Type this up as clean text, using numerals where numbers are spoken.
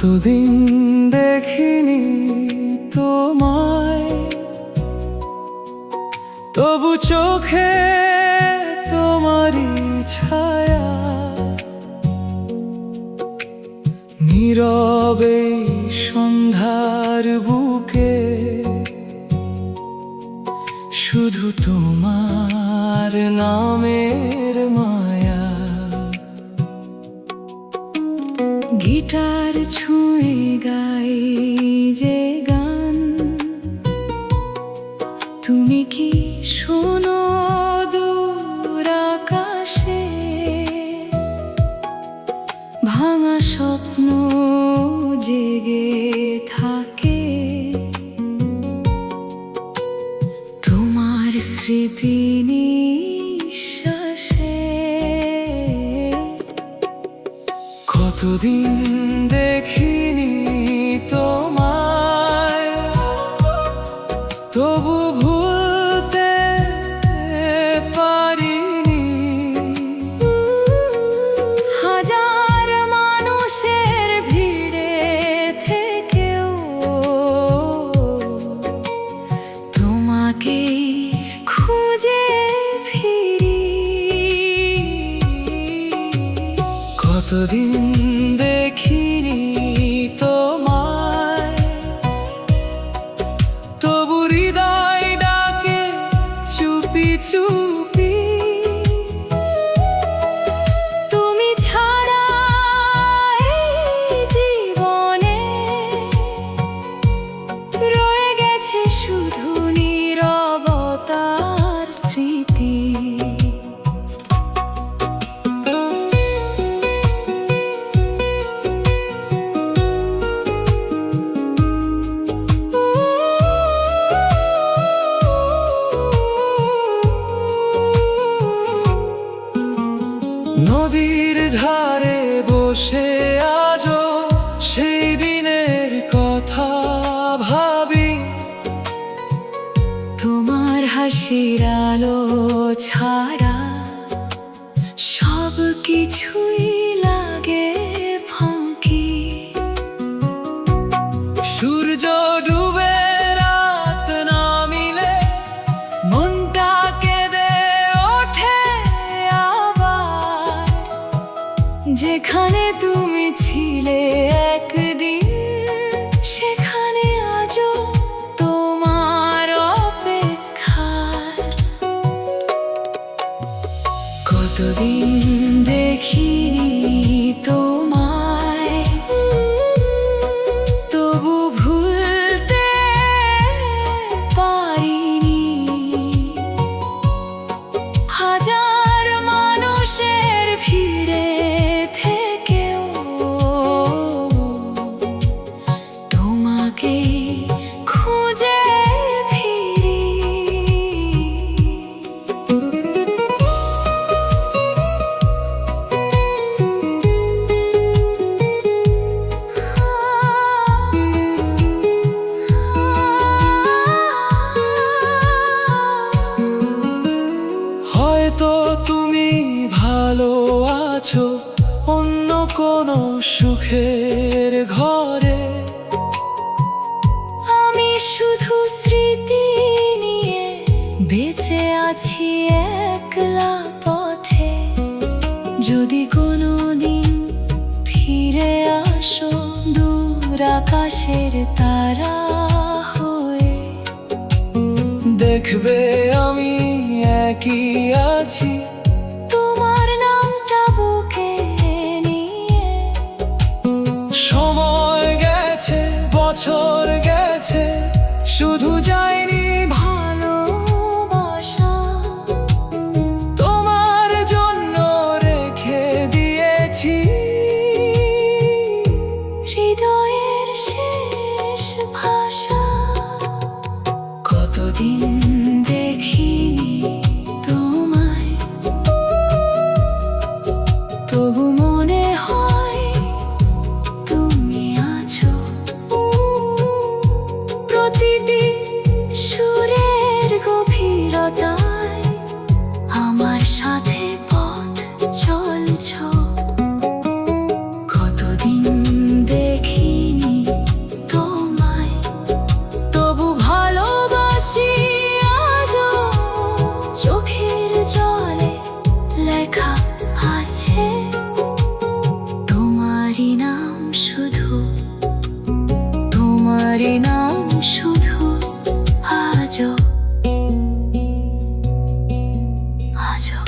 কতদিন দেখিনি তোমায়, তবু চোখে তোমারই ছায়া। নীরবে সন্ধ্যার বুকে শুধু তোমার নামের মায়া। গিটার ছুঁয়ে গাই যে গান, তুমি কি শোনো দূর আকাশে? ভাঙা স্বপ্ন জেগে থাকে, তোমার স্মৃতি নিঃশ্বাসে। কতদিন দেখিনি তোমায়, তবু ভুলতে পারিনি। হাজার মানুষের ভিড়ে থেকেও তোমাকে খুঁজে ফিরি। কতদিন দেখিনি তোমায়, তবু হৃদয় ডাকে চুপি চুপি। তুমি ছাড়া এই জীবনে রয়ে গেছে শুধু নীরবতার স্মৃতি। নদীর ধারে বসে আজও সেই দিনের কথা ভাবি। তোমার হাসির আলো ছাড়া সব কিছুই লাগে ফাঁকি। সূর্য ডুবে রাত নামিলে মনটা কেঁদে ওঠে আবার, যেখানে তুমি ছিলে একদিন সেখানে আজও তোমার অপেক্ষার। কতদিন দেখিনি তোমায়, তবু ভুলতে পারিনি। হাজার মানুষের ভিড়ে থেকেও তোমাকে খুঁজে ফিরি। হয়তো তুমি ভালো আছো অন্য কোনো সুখের ঘরে। আমি শুধু স্মৃতি নিয়ে বেঁচে আছি একলা পথে। যদি কোনোদিন ফিরে আসো দূর আকাশের তারা হয়ে, দেখবে আমি একই আছি তোমার নামটা বুকে নিয়ে। সময় গেছে, বছর গেছে, শুধু যায়নি ভালোবাসা তোমার জন্য রেখে দিয়েছি। হৃদয়ের শেষ ভাষা। কতদিন দেখিনি তোমায়, তবু মনে হয় তুমি আছো। প্রতিটি আজও